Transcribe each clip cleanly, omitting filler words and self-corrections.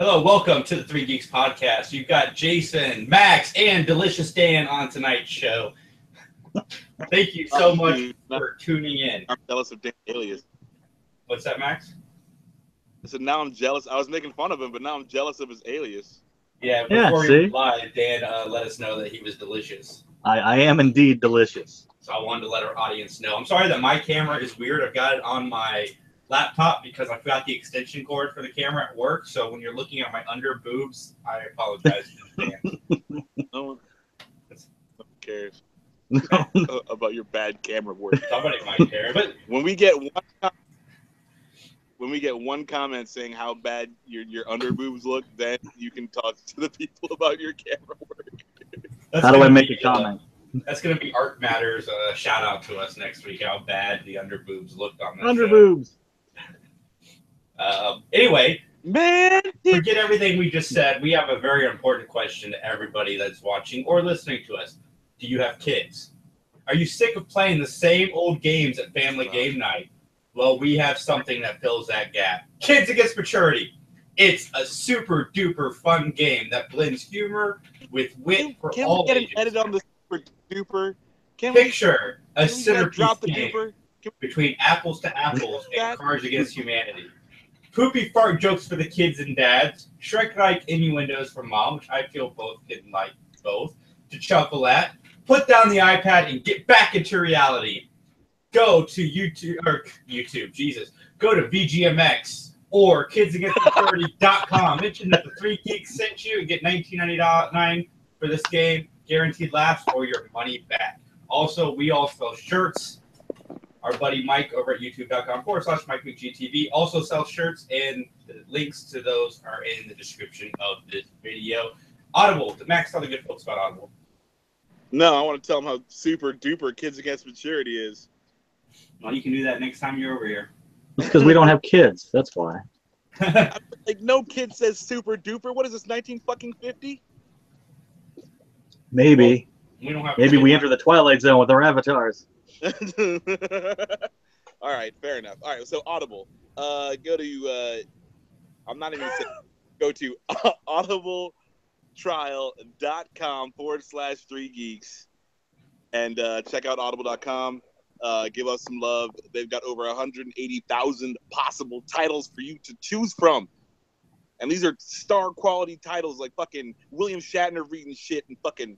Hello, welcome to the Three Geeks podcast. You've got Jason, Max, and Delicious Dan on tonight's show. Thank you so much for tuning in. I'm jealous of Dan's alias. What's that, Max? I said now I'm jealous. I was making fun of him, but now I'm jealous of his alias. Yeah, before we went live, Dan let us know that he was delicious. I am indeed delicious. So I wanted to let our audience know. I'm sorry that my camera is weird. I've got it on my laptop because I forgot the extension cord for the camera at work. So when you're looking at my under boobs, I apologize in advance. No one cares about your bad camera work. Somebody might care, but when we get one comment saying how bad your under boobs look, then you can talk to the people about your camera work. How do I make a comment? That's going to be Arcmatter's shout out to us next week. How bad the under boobs looked on this under show. boobs. Anyway, man, forget everything we just said. We have a very important question to everybody that's watching or listening to us. Do you have kids? Are you sick of playing the same old games at family game night? Well, we have something that fills that gap. Kids Against Maturity. It's a super duper fun game that blends humor with wit for all ages. Can we get an edit on the super duper? Picture a centerpiece game between apples to apples and Cards Against Humanity. Poopy fart jokes for the kids and dads. Shrek-like innuendos for mom, which I feel both can like both, to chuckle at. Put down the iPad and get back into reality. Go to YouTube, Jesus. Go to VGMX or kidsagainstmaturity.com. Mention that the Three Geeks sent you and get $19.99 for this game. Guaranteed laughs or your money back. Also, we all sell shirts. Our buddy Mike over at youtube.com/McGTV also sells shirts, and the links to those are in the description of this video. Audible. Max, tell the good folks about Audible. No, I want to tell them how super duper Kids Against Maturity is. Well, you can do that next time you're over here. It's because we don't have kids. That's why. Like, no kid says super duper. What is this, 1950? Maybe. Well, we don't have Maybe we enter the Twilight Zone with our avatars. All right, fair enough. All right, so Audible. Go to I'm not even saying. Go to audibletrial.com/3geeks and check out audible.com. Give us some love. They've got over 180,000 possible titles for you to choose from. And these are star quality titles like fucking William Shatner reading shit and fucking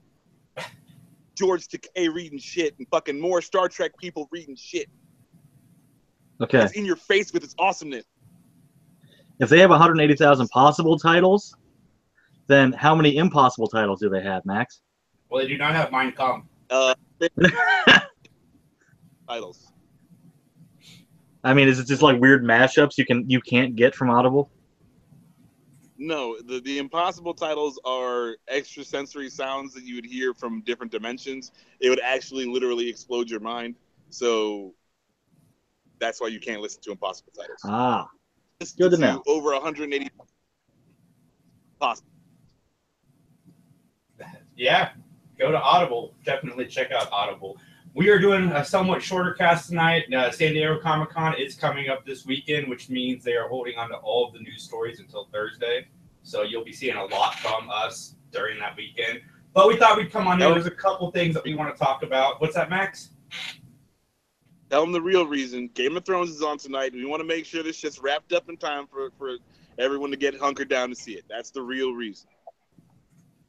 George Takei reading shit and fucking more Star Trek people reading shit. Okay. It's in your face with its awesomeness. If they have 180,000 possible titles, then how many impossible titles do they have, Max? Well, they do not have Mein Kampf. Titles. I mean, is it just like weird mashups you can't get from Audible? No, the impossible titles are extrasensory sounds that you would hear from different dimensions. It would actually literally explode your mind. So that's why you can't listen to impossible titles. Ah, good to know. Over 180 possible. Yeah, go to Audible. Definitely check out Audible. We are doing a somewhat shorter cast tonight. San Diego Comic-Con is coming up this weekend, which means they are holding on to all of the news stories until Thursday. So you'll be seeing a lot from us during that weekend. But we thought we'd come on in. There's a couple things that we want to talk about. What's that, Max? Tell them the real reason. Game of Thrones is on tonight, and we want to make sure this shit's wrapped up in time for everyone to get hunkered down to see it. That's the real reason.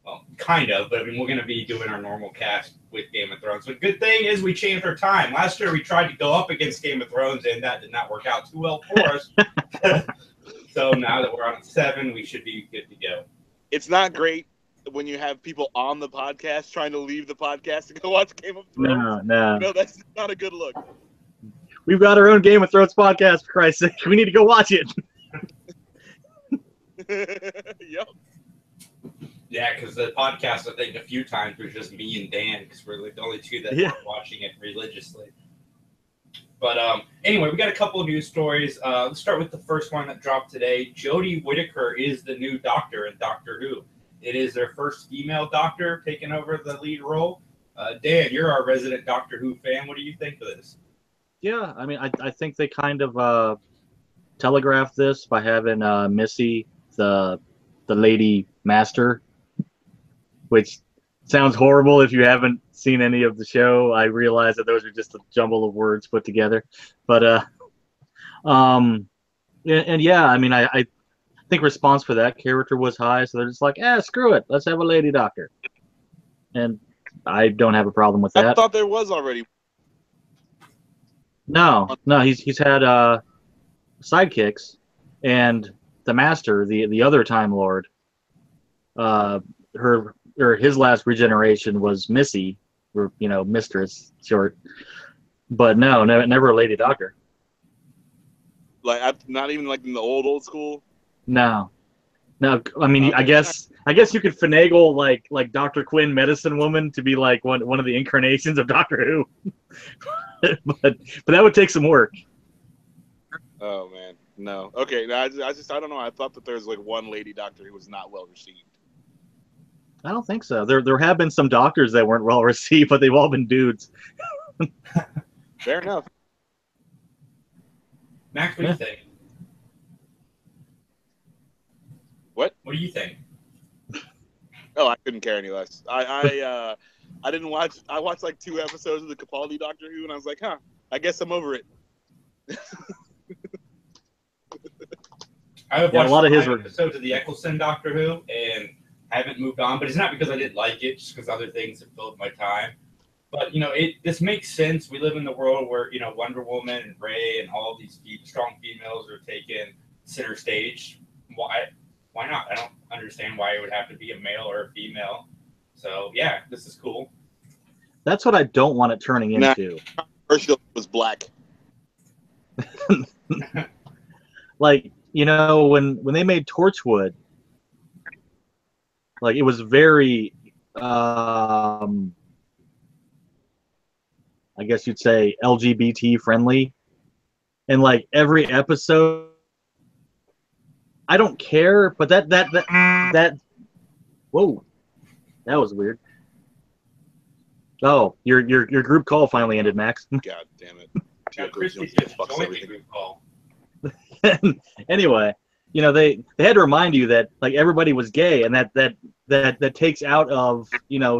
Well, kind of, but I mean, we're going to be doing our normal cast with Game of Thrones. But good thing is we changed our time. Last year we tried to go up against Game of Thrones, and that did not work out too well for us. So now that we're on at 7, we should be good to go. It's not great when you have people on the podcast trying to leave the podcast to go watch Game of Thrones. No, that's not a good look. We've got our own Game of Thrones podcast, for Christ's sake. We need to go watch it. Yep. Yeah, because the podcast, I think, a few times was just me and Dan, because we're like the only two that weren't watching it religiously. But anyway, we got a couple of news stories. Let's start with the first one that dropped today. Jodie Whittaker is the new Doctor in Doctor Who. It is their first female Doctor taking over the lead role. Dan, you're our resident Doctor Who fan. What do you think of this? Yeah, I mean, I think they kind of telegraphed this by having Missy, the Lady Master, which sounds horrible if you haven't seen any of the show. I realize that those are just a jumble of words put together, but and yeah, I mean, I think response for that character was high, so they're just like, screw it, let's have a lady doctor, and I don't have a problem with that. I thought there was already. No, he's had sidekicks, and the Master, the other Time Lord, his last regeneration was Missy, or Mistress short, but never a lady doctor. Like not even like in the old school. No. I mean, I guess you could finagle like Dr. Quinn, Medicine Woman, to be like one of the incarnations of Doctor Who, but that would take some work. Oh man, no. Okay, I don't know. I thought that there was like one lady doctor who was not well received. I don't think so. There have been some doctors that weren't well received, but they've all been dudes. Fair enough. Max, what do you think? What? What do you think? Oh, I couldn't care any less. I didn't watch. I watched like 2 episodes of the Capaldi Doctor Who, and I was like, I guess I'm over it. I have watched a lot of his episodes of the Eccleston Doctor Who, and I haven't moved on. But it's not because I didn't like it, just because other things have filled my time. But this makes sense. We live in the world where Wonder Woman and Rey and all of these strong females are taken center stage. Why not? I don't understand why it would have to be a male or a female. So yeah, this is cool. That's what I don't want it turning into. Herschel was black. Like, when they made Torchwood, like, it was very I guess you'd say LGBT friendly, and like every episode, I don't care, but that whoa, that was weird. Oh, your group call finally ended, Max. God damn it. Christy just joined the group call. Anyway, they had to remind you that like everybody was gay, and that takes out of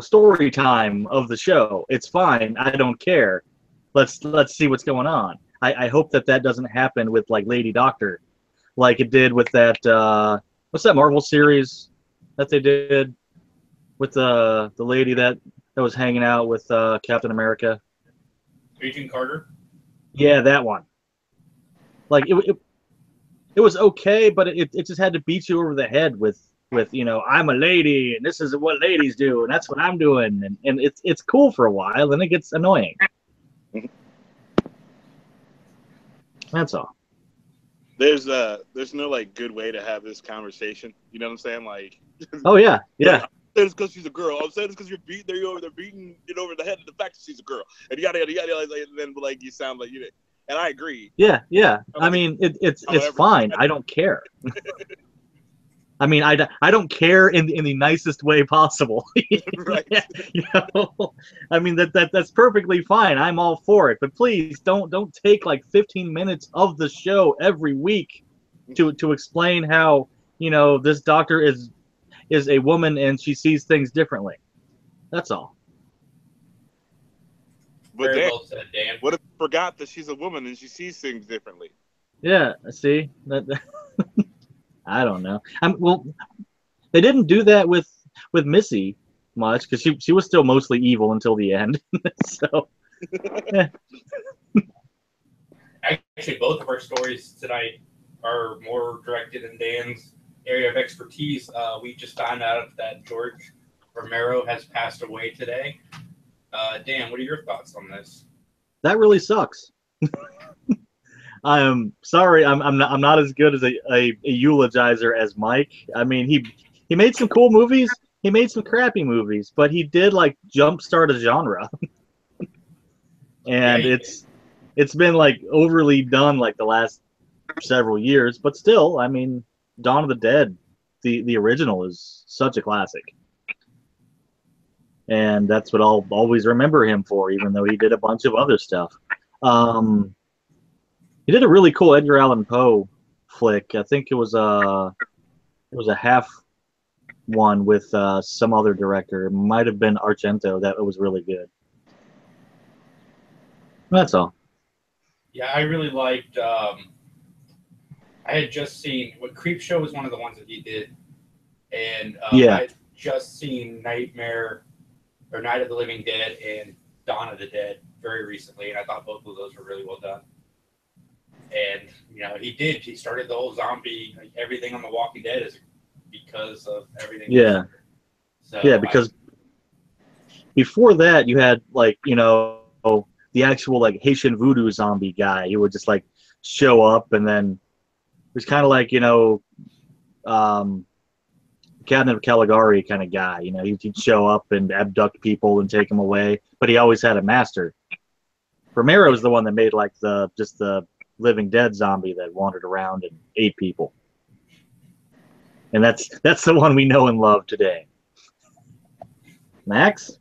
story time of the show. It's fine. I don't care. Let's see what's going on. I hope that doesn't happen with like Lady Doctor, like it did with that what's that Marvel series that they did with the lady that was hanging out with Captain America. Agent Carter. Yeah, that one. Like it was okay, but it just had to beat you over the head with I'm a lady and this is what ladies do and that's what I'm doing, and it's cool for a while, then it gets annoying. That's all. There's no like good way to have this conversation. You know what I'm saying? Like, oh yeah. It's because she's a girl. I'm saying it's because they're beating it over the head of the fact that she's a girl, and yada yada yada. And then like you sound like and I agree. Yeah. I mean, it's fine. I don't care. I mean, I don't care in the nicest way possible. Right. I mean that's perfectly fine. I'm all for it. But please don't take like 15 minutes of the show every week to explain how this doctor is a woman and she sees things differently. That's all. But Very well said, Dan. What if you forgot that she's a woman and she sees things differently? Yeah, see that. I don't know. Well, they didn't do that with Missy much because she was still mostly evil until the end. So, yeah. Actually, both of our stories tonight are more directed in Dan's area of expertise. We just found out that George Romero has passed away today. Dan, what are your thoughts on this? That really sucks. I'm sorry. I'm not as good as a eulogizer as Mike. I mean, he made some cool movies. He made some crappy movies, but he did like jumpstart a genre. And it's been like overly done like the last several years, but still, I mean, Dawn of the Dead, the original is such a classic. And that's what I'll always remember him for, even though he did a bunch of other stuff. He did a really cool Edgar Allan Poe flick. I think it was a half one with some other director. It might have been Argento. That was really good. That's all. Yeah, I really liked. I had just seen what Creepshow was one of the ones that he did, and Yeah. I had just seen Nightmare or Night of the Living Dead and Dawn of the Dead very recently, and I thought both of those were really well done. And he started the whole zombie, like, everything on The Walking Dead is because of everything. Yeah. So Yeah, because before that you had like, the actual like Haitian voodoo zombie guy. He would just like show up, and then it was kind of like, Cabinet of Caligari kind of guy. He'd show up and abduct people and take them away, but he always had a master. Romero is the one that made like the Living Dead zombie that wandered around and ate people, and that's the one we know and love today. Max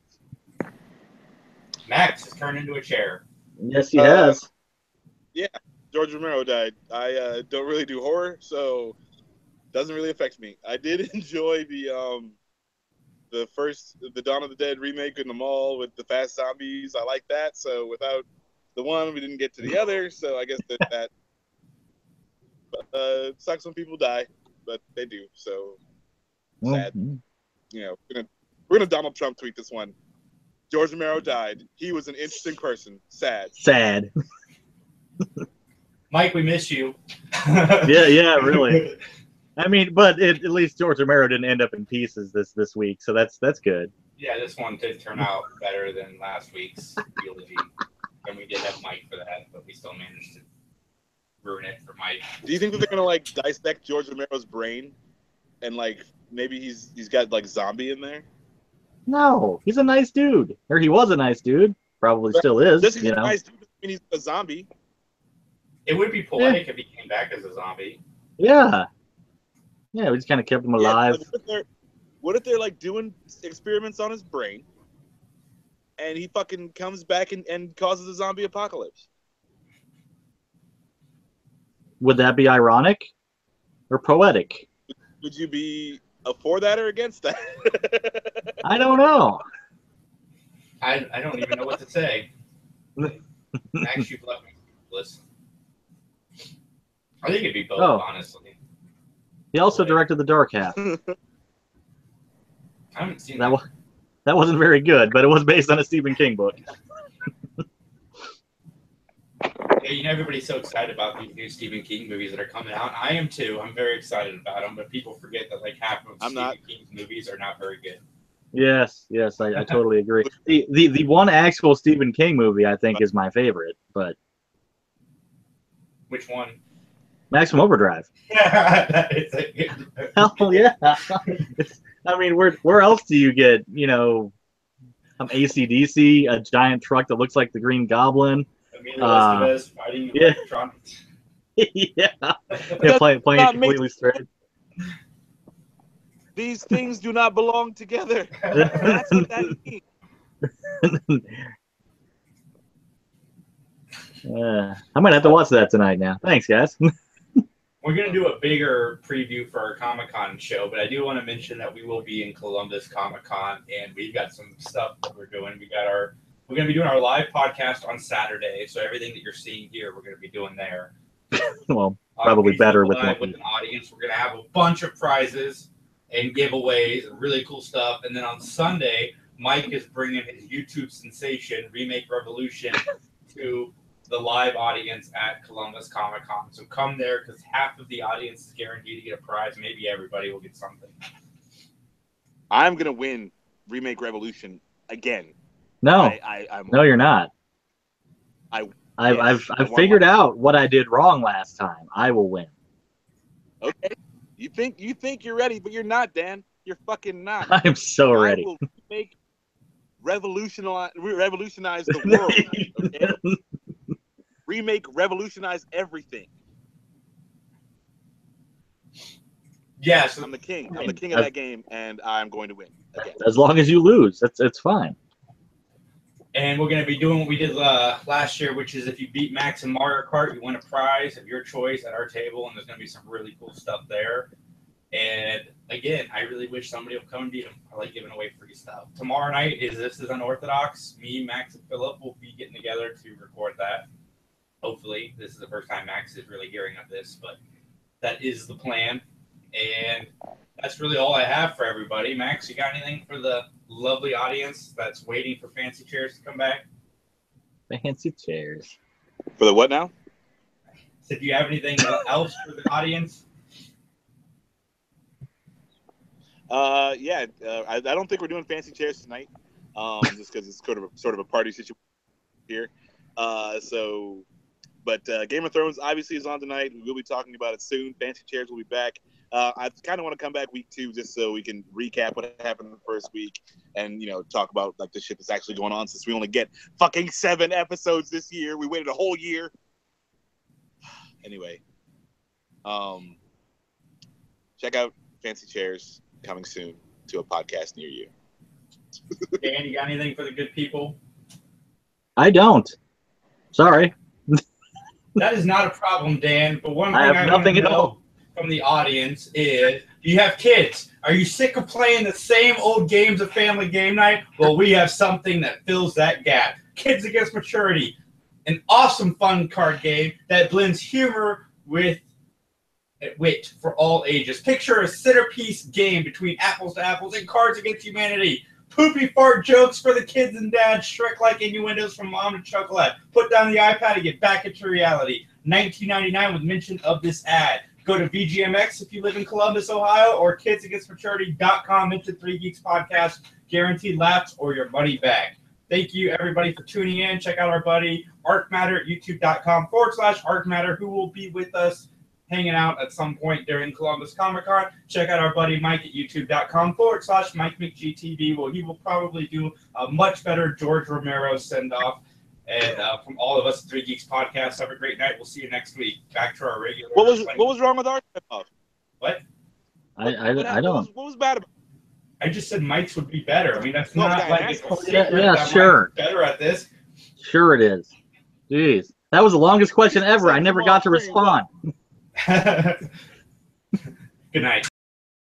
has turned into a chair. Yes, he has. Yeah, George Romero died. I don't really do horror, so doesn't really affect me. I did enjoy the Dawn of the Dead remake in the mall with the fast zombies. I like that. So without the one, we didn't get to the other. So I guess that sucks when people die, but they do. So sad. Mm-hmm. We're gonna Donald Trump tweet this one. George Romero died. He was an interesting person. Sad. Mike, we miss you. Yeah, really. I mean, but at least George Romero didn't end up in pieces this week, so that's good. Yeah, this one did turn out better than last week's eulogy, and we did have Mike for that, but we still managed to ruin it for Mike. Do you think that they're gonna like dissect George Romero's brain, and like maybe he's got like zombie in there? No, he's a nice dude, or he was a nice dude. Probably still is. Just he's a nice dude, I mean, he's a zombie. It would be poetic if he came back as a zombie. Yeah. Yeah, we just kind of kept him alive. What if they're like doing experiments on his brain, and he fucking comes back and causes a zombie apocalypse? Would that be ironic or poetic? Would you be for that or against that? I don't know. I don't even know what to say. Max, you've left me speechless. I think it'd be both, honestly. He also directed The Dark Half. I haven't seen that. That wasn't very good, but it was based on a Stephen King book. Yeah, everybody's so excited about these new Stephen King movies that are coming out. I am too. I'm very excited about them, but people forget that like half of Stephen King's movies are not very good. Yes, I totally agree. The one actual Stephen King movie I think is my favorite, but which one? Maximum Overdrive. Hell yeah! I mean, where else do you get AC/DC, a giant truck that looks like the Green Goblin? Fighting electronics. Playing completely straight. These things do not belong together. That's what that means. I might have to watch that tonight now. Thanks, guys. We're going to do a bigger preview for our Comic-Con show, but I do want to mention that we will be in Columbus Comic-Con, and we've got some stuff that we're doing. We're going to be doing our live podcast on Saturday, so everything that you're seeing here, we're going to be doing there. Well, probably better with an audience. We're going to have a bunch of prizes and giveaways and really cool stuff. And then on Sunday, Mike is bringing his YouTube sensation, Remake Revolution, to the live audience at Columbus Comic-Con. So come there because half of the audience is guaranteed to get a prize. Maybe everybody will get something. I'm going to win Remake Revolution again. No, no, you're not. I've figured out what I did wrong last time. I will win. Okay. You think you're ready, but you're not, Dan. You're fucking not. I'm so ready. I will revolutionize the world. Okay? Remake, revolutionize everything. Yes, I'm the king. I'm the king of that game, and I'm going to win again. As long as you lose, it's fine. And we're going to be doing what we did last year, which is if you beat Max in Mario Kart, you win a prize of your choice at our table, and there's going to be some really cool stuff there. And like again, I really wish somebody would come and beat them. I like giving away free stuff. Tomorrow night This Is Unorthodox. Me, Max, and Philip will be getting together to record that. Hopefully, this is the first time Max is really hearing of this, but that is the plan. And that's really all I have for everybody. Max, you got anything for the lovely audience that's waiting for Fancy Chairs to come back? Fancy chairs. For the what now? So do you have anything else for the audience? I don't think we're doing Fancy Chairs tonight, just because it's sort of a party situation here. But Game of Thrones obviously is on tonight. We will be talking about it soon. Fancy Chairs will be back. I kind of want to come back week 2 just so we can recap what happened in the first week and, talk about like the shit that's actually going on, since we only get fucking 7 episodes this year. We waited a whole year. Anyway, check out Fancy Chairs, coming soon to a podcast near you. Dan, you got anything for the good people? I don't. Sorry. That is not a problem, Dan. But one thing I have nothing at all from the audience is, do you have kids? Are you sick of playing the same old games of family game night? Well, we have something that fills that gap. Kids Against Maturity, an awesome fun card game that blends humor with wit for all ages. Picture a centerpiece game between apples to apples and Cards Against Humanity. Poopy fart jokes for the kids and dads, Shrek-like innuendos from mom to chocolate. Put down the iPad and get back into reality. $19.99 with mention of this ad. Go to VGMX if you live in Columbus, Ohio, or kidsagainstmaturity.com. Mention 3 Geeks Podcast. Guaranteed laughs or your money back. Thank you, everybody, for tuning in. Check out our buddy Arcmatter at youtube.com/Arcmatter, who will be with us hanging out at some point during Columbus Comic Con. Check out our buddy Mike at youtube.com/Mike McGTV, where he will probably do a much better George Romero send-off. And from all of us at 3 Geeks Podcast, have a great night. We'll see you next week. Back to our regular. What was wrong with our send-off? What? I don't. What was bad about it? I just said Mike's would be better. I mean, that's not like it's a secret that sure. Mike's better at this. Sure it is. Jeez. That was the longest question ever. I never got to respond. Good night.